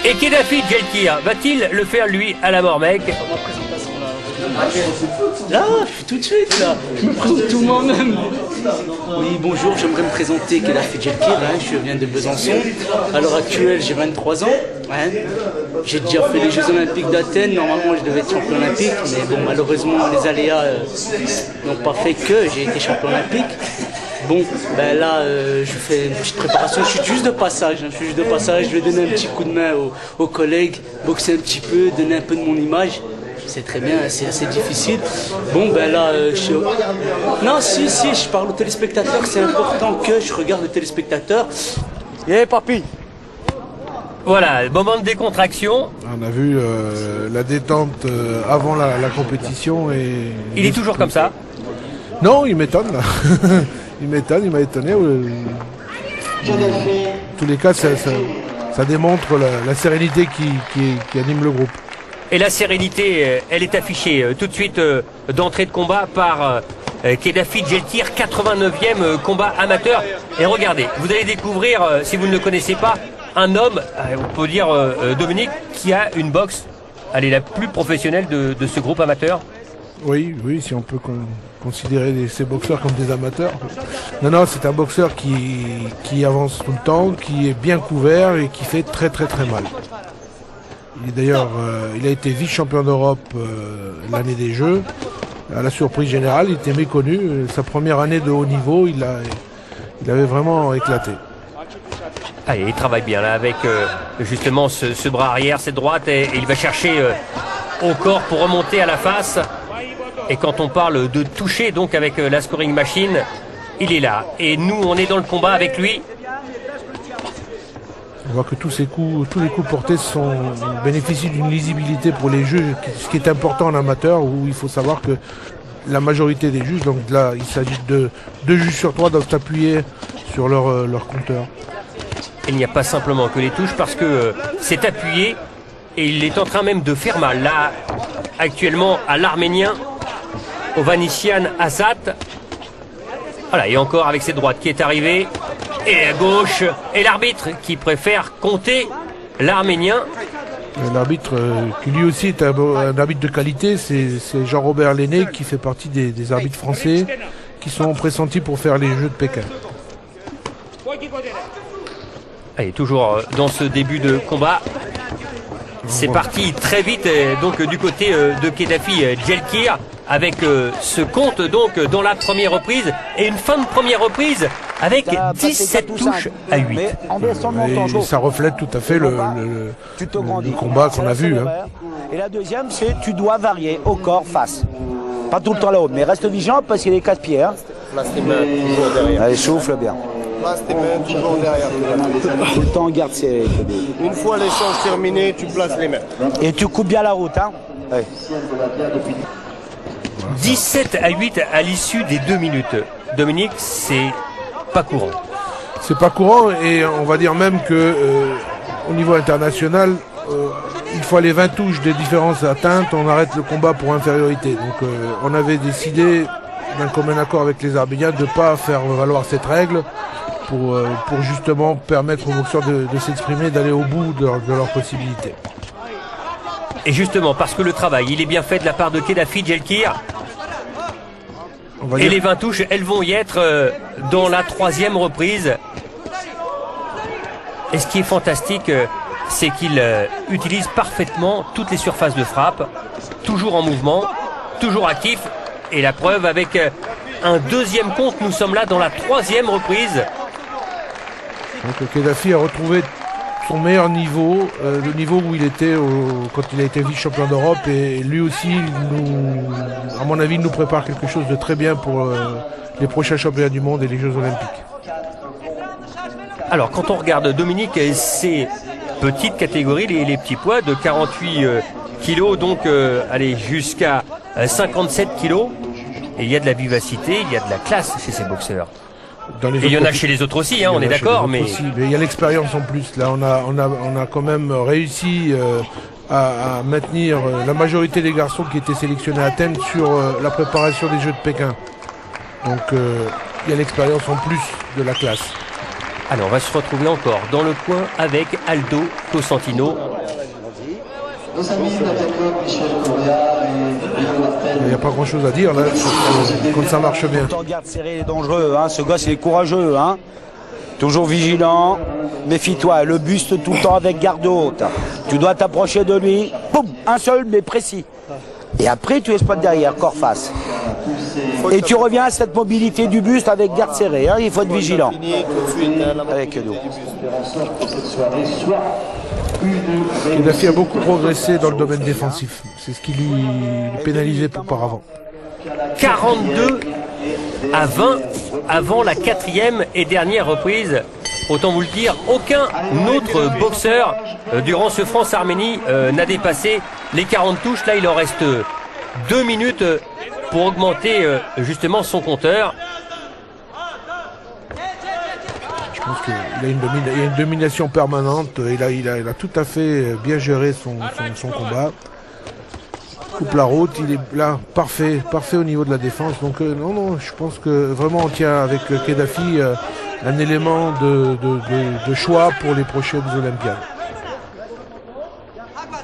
Et Kedafi Djelkir, va-t-il le faire lui à la mort, mec? Là, tout de suite, là, je me présente tout moi-même. Oui, bonjour, j'aimerais me présenter Kedafi Djelkir, je viens de Besançon. À l'heure actuelle, j'ai 23 ans. J'ai déjà fait les Jeux Olympiques d'Athènes, normalement je devais être champion olympique, mais bon, malheureusement, les aléas n'ont pas fait que j'ai été champion olympique. Bon, ben là, je fais une petite préparation, je suis juste de passage, je vais donner un petit coup de main aux collègues, boxer un petit peu, donner un peu de mon image. C'est très bien, c'est assez difficile. Bon, ben là, non, si, je parle aux téléspectateurs, c'est important que je regarde les téléspectateurs. Papy. Voilà, moment de décontraction. On a vu la détente avant la compétition et... Il est toujours comme ça? Non, il m'étonne là. Il m'étonne, il m'a étonné. En tous les cas, ça démontre la sérénité qui anime le groupe. Et la sérénité, elle est affichée tout de suite d'entrée de combat par Kedafi Djelkir, 89e combat amateur. Et regardez, vous allez découvrir, si vous ne le connaissez pas, un homme, on peut dire Dominique, qui a une boxe, elle est la plus professionnelle de ce groupe amateur. Oui, si on peut considérer ces boxeurs comme des amateurs. Non, c'est un boxeur qui avance tout le temps, qui est bien couvert et qui fait très mal. D'ailleurs, il a été vice-champion d'Europe l'année des Jeux. À la surprise générale, il était méconnu. Sa première année de haut niveau, il avait vraiment éclaté. Allez, il travaille bien là avec justement ce bras arrière, cette droite, et il va chercher au corps pour remonter à la face. Et quand on parle de toucher donc avec la scoring machine, il est là. Et nous, on est dans le combat avec lui. On voit que tous les coups portés bénéficient d'une lisibilité pour les juges, ce qui est important en amateur, où il faut savoir que la majorité des juges, donc là il s'agit de 2 juges sur 3 doivent appuyer sur leur compteur. Il n'y a pas simplement que les touches parce que c'est appuyé et il est en train même de faire mal. Là, actuellement à l'Arménien, au Vanician Azat. Voilà, et encore avec cette droite qui est arrivée. Et à gauche, et l'arbitre qui préfère compter l'Arménien. L'arbitre qui lui aussi est un arbitre de qualité, c'est Jean-Robert Lenné qui fait partie des arbitres français qui sont pressentis pour faire les Jeux de Pékin. Allez, toujours dans ce début de combat. C'est parti très vite donc du côté de Kedafi Djelkir avec ce compte donc dans la première reprise et une fin de première reprise avec 17 touches à 8. Et ça reflète tout à fait le combat qu'on a vu. Et la deuxième, c'est tu dois varier au corps face. Pas tout le temps là-haut, mais reste vigilant parce qu'il est 4 pieds. Place tes mains toujours derrière. Allez, souffle bien. Place tes mains toujours derrière. Tout le temps, garde serré. Une fois l'échange terminé, tu places les mains. Et tu coupes bien la route. Ouais. 17 à 8 à l'issue des 2 minutes. Dominique, c'est pas courant. C'est pas courant et on va dire même que au niveau international, une fois les 20 touches de différence atteintes, on arrête le combat pour infériorité. Donc on avait décidé d'un commun accord avec les Arméniens de ne pas faire valoir cette règle pour justement permettre aux boxeurs de s'exprimer, d'aller au bout de leurs possibilités. Et justement, parce que le travail, il est bien fait de la part de Kedafi Djelkir. Et les 20 touches, elles vont y être dans la 3e reprise. Et ce qui est fantastique, c'est qu'il utilise parfaitement toutes les surfaces de frappe, toujours en mouvement, toujours actif. Et la preuve avec un 2e compte, nous sommes là dans la 3e reprise. Donc Kedafi a retrouvé son meilleur niveau, le niveau où il était quand il a été vice-champion d'Europe, et lui aussi, à mon avis, il nous prépare quelque chose de très bien pour les prochains championnats du monde et les Jeux Olympiques. Alors quand on regarde Dominique, ces petites catégories, les petits poids de 48 kilos, donc allez jusqu'à 57 kilos, et il y a de la vivacité, il y a de la classe chez ces boxeurs. Et il y en a chez les autres aussi, on est d'accord, mais il y a l'expérience en plus. Là, on a quand même réussi à maintenir la majorité des garçons qui étaient sélectionnés à Athènes sur la préparation des Jeux de Pékin. Donc, il y a l'expérience en plus de la classe. Alors on va se retrouver encore dans le coin avec Aldo Cosentino. Il n'y a pas grand chose à dire là, quand ça marche bien. Garde serré, il est dangereux, hein. Ce gosse il est courageux, hein. Toujours vigilant, méfie-toi, le buste tout le temps avec garde haute. Tu dois t'approcher de lui, boum, un seul mais précis. Et après tu exploites derrière, corps face. Et tu reviens à cette mobilité du buste avec garde serrée, hein. Il faut être vigilant. Avec nous. Kedafi a beaucoup progressé dans le domaine défensif. C'est ce qui lui pénalisait auparavant. 42 à 20 avant la 4e et dernière reprise. Autant vous le dire, aucun autre boxeur durant ce France-Arménie n'a dépassé les 40 touches. Là, il en reste 2 minutes pour augmenter justement son compteur. Je pense qu'il a une domination permanente. Il a tout à fait bien géré son combat. Coupe la route, il est là, parfait au niveau de la défense. Donc non, je pense que vraiment on tient avec Kedafi un élément de choix pour les prochaines Olympiades.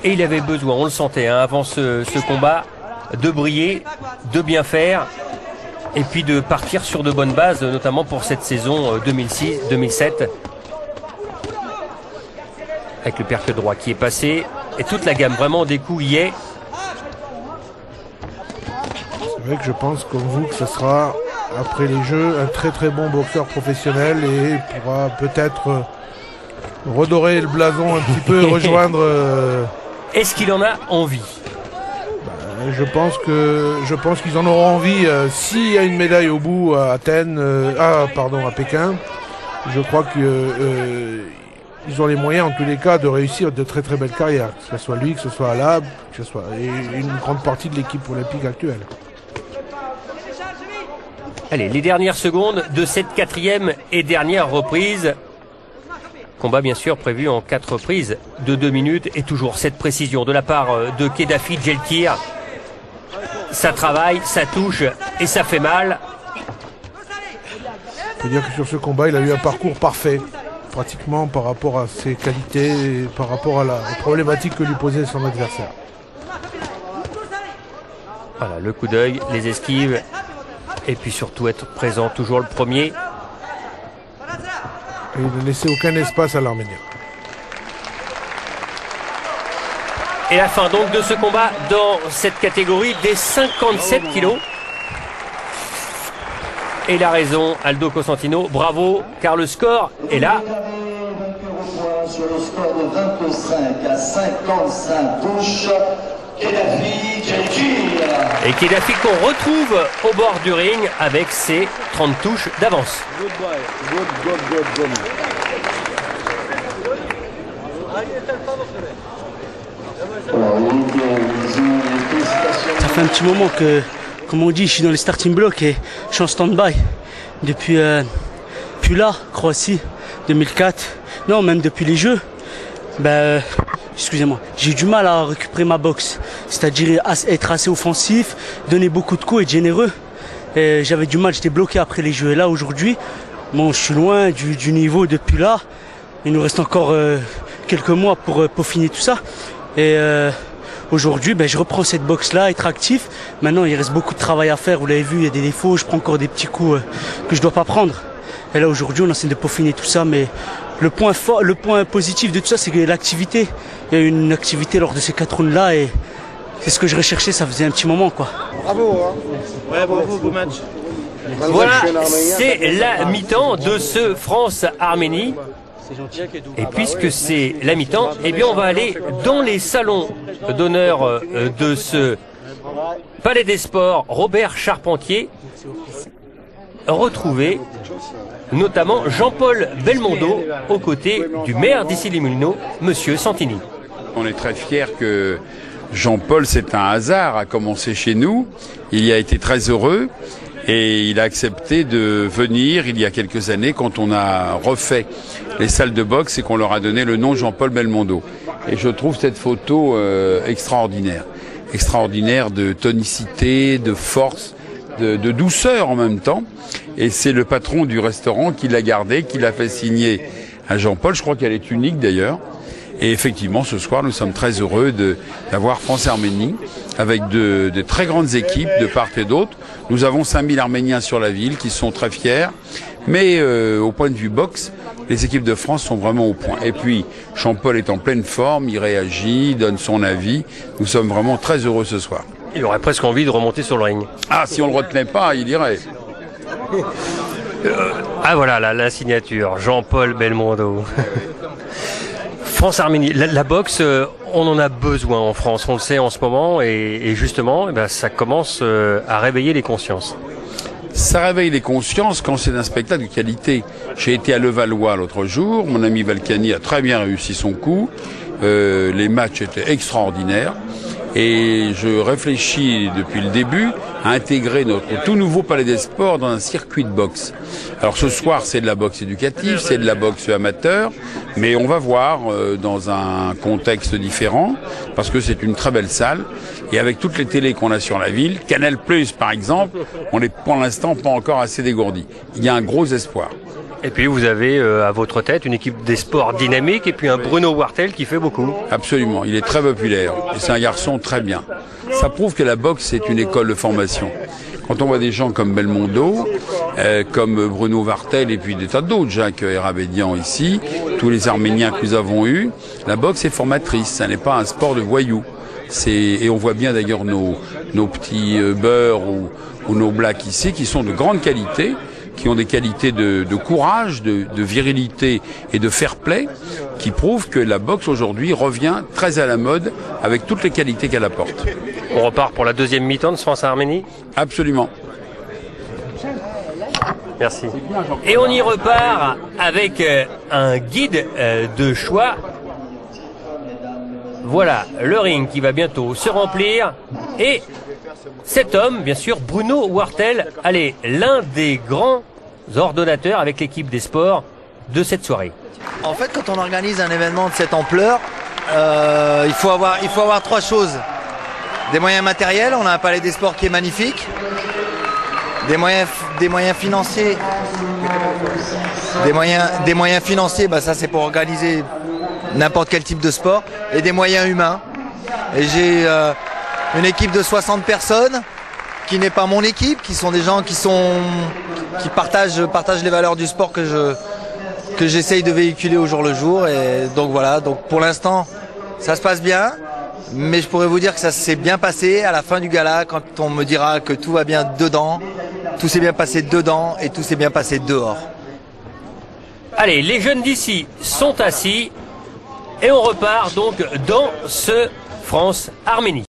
Et il avait besoin, on le sentait hein, avant ce combat, de briller, de bien faire, et puis de partir sur de bonnes bases, notamment pour cette saison 2006-2007. Avec le percle droit qui est passé, et toute la gamme vraiment des coups y est. C'est vrai que je pense comme vous que ce sera, après les Jeux, un très très bon boxeur professionnel et pourra peut-être redorer le blason un petit peu et rejoindre... Est-ce qu'il en a envie? Je pense qu'ils en auront envie s'il y a une médaille au bout à Athènes, à Pékin. Je crois qu'ils ont les moyens en tous les cas de réussir de très très belles carrières. Que ce soit lui, que ce soit Alab, que ce soit une grande partie de l'équipe olympique actuelle. Allez, les dernières secondes de cette 4e et dernière reprise. Combat bien sûr prévu en 4 reprises de 2 minutes et toujours cette précision de la part de Kedafi Djelkir. Ça travaille, ça touche et ça fait mal. On peut dire que sur ce combat, il a eu un parcours parfait, pratiquement par rapport à ses qualités et par rapport à la problématique que lui posait son adversaire. Voilà, le coup d'œil, les esquives et puis surtout être présent, toujours le premier. Et il ne laissait aucun espace à l'Arménien. Et la fin donc de ce combat dans cette catégorie des 57 kilos. Et il a raison, Aldo Cosentino, bravo, car le score est là. Sur le score de 25 à 55 touches, Kedafi Djelkir. Et Kedafi qu'on retrouve au bord du ring avec ses 30 touches d'avance. Ça fait un petit moment que, comme on dit, je suis dans les starting blocks et je suis en stand-by. Depuis là, Croatie, 2004, non, même depuis les Jeux. Excusez-moi, j'ai eu du mal à récupérer ma boxe. C'est-à-dire être assez offensif, donner beaucoup de coups et être généreux. Et j'avais du mal, j'étais bloqué après les Jeux. Et là, aujourd'hui, bon, je suis loin du niveau depuis là. Il nous reste encore quelques mois pour peaufiner tout ça. Et aujourd'hui, je reprends cette boxe-là, être actif. Maintenant, il reste beaucoup de travail à faire. Vous l'avez vu, il y a des défauts. Je prends encore des petits coups que je dois pas prendre. Et là, aujourd'hui, on essaie de peaufiner tout ça. Mais le point positif de tout ça, c'est que l'activité. Il y a eu une activité lors de ces 4 rounds-là. Et c'est ce que je recherchais, ça faisait un petit moment, quoi. Bravo, hein. Ouais, bravo, beau match. Voilà, c'est la mi-temps de ce France-Arménie. Et puisque c'est la mi-temps, eh bien on va aller dans les salons d'honneur de ce Palais des Sports Robert Charpentier, retrouver notamment Jean-Paul Belmondo aux côtés du maire d'Issy-les-Moulineaux, Monsieur Santini. On est très fiers que Jean-Paul, c'est un hasard, a commencé chez nous. Il y a été très heureux et il a accepté de venir il y a quelques années quand on a refait les salles de boxe et qu'on leur a donné le nom Jean-Paul Belmondo. Et je trouve cette photo extraordinaire. Extraordinaire de tonicité, de force de douceur en même temps. Et c'est le patron du restaurant qui l'a gardé, qui l'a fait signer à Jean-Paul. Je crois qu'elle est unique d'ailleurs. Et effectivement, ce soir, nous sommes très heureux d'avoir France-Arménie avec de très grandes équipes de part et d'autre. Nous avons 5000 Arméniens sur la ville qui sont très fiers. Mais au point de vue boxe, les équipes de France sont vraiment au point. Et puis, Jean-Paul est en pleine forme, il réagit, donne son avis. Nous sommes vraiment très heureux ce soir. Il aurait presque envie de remonter sur le ring. Ah, si on le retenait pas, il irait. Ah voilà, la signature, Jean-Paul Belmondo. France-Arménie, la boxe, on en a besoin en France, on le sait en ce moment, et justement, ça commence à réveiller les consciences. Ça réveille les consciences quand c'est un spectacle de qualité. J'ai été à Levallois l'autre jour, mon ami Valcani a très bien réussi son coup, les matchs étaient extraordinaires, et je réfléchis depuis le début à intégrer notre tout nouveau Palais des Sports dans un circuit de boxe. Alors ce soir c'est de la boxe éducative, c'est de la boxe amateur, mais on va voir dans un contexte différent, parce que c'est une très belle salle, et avec toutes les télés qu'on a sur la ville, Canal+ par exemple, on n'est pour l'instant pas encore assez dégourdi. Il y a un gros espoir. Et puis vous avez à votre tête une équipe des sports dynamique et puis un Bruno Wartel qui fait beaucoup. Absolument, il est très populaire et c'est un garçon très bien. Ça prouve que la boxe c'est une école de formation. Quand on voit des gens comme Belmondo, comme Bruno Wartel et puis des tas d'autres, Jacques Herabédian ici, tous les Arméniens que nous avons eus, la boxe est formatrice, ça n'est pas un sport de voyous. Et on voit bien d'ailleurs nos petits beurres ou nos blacks ici qui sont de grande qualité, qui ont des qualités de courage, de virilité et de fair play, qui prouvent que la boxe aujourd'hui revient très à la mode avec toutes les qualités qu'elle apporte. On repart pour la deuxième mi-temps de France-Arménie ? Absolument. Merci. Et on y repart avec un guide de choix. Voilà, le ring qui va bientôt se remplir. Et cet homme, bien sûr, Bruno Wartel, allez, l'un des grands ordonnateurs avec l'équipe des sports de cette soirée. En fait, quand on organise un événement de cette ampleur, il faut avoir trois choses. Des moyens matériels, on a un palais des sports qui est magnifique. Des moyens financiers. Des moyens financiers, ça c'est pour organiser n'importe quel type de sport. Et des moyens humains. Et j'ai une équipe de 60 personnes qui n'est pas mon équipe, qui sont des gens qui partagent les valeurs du sport que j'essaye de véhiculer au jour le jour. Et donc voilà, donc pour l'instant ça se passe bien, mais je pourrais vous dire que ça s'est bien passé à la fin du gala, quand on me dira que tout va bien dedans, tout s'est bien passé dedans et tout s'est bien passé dehors. Allez, les jeunes d'ici sont assis et on repart donc dans ce France-Arménie.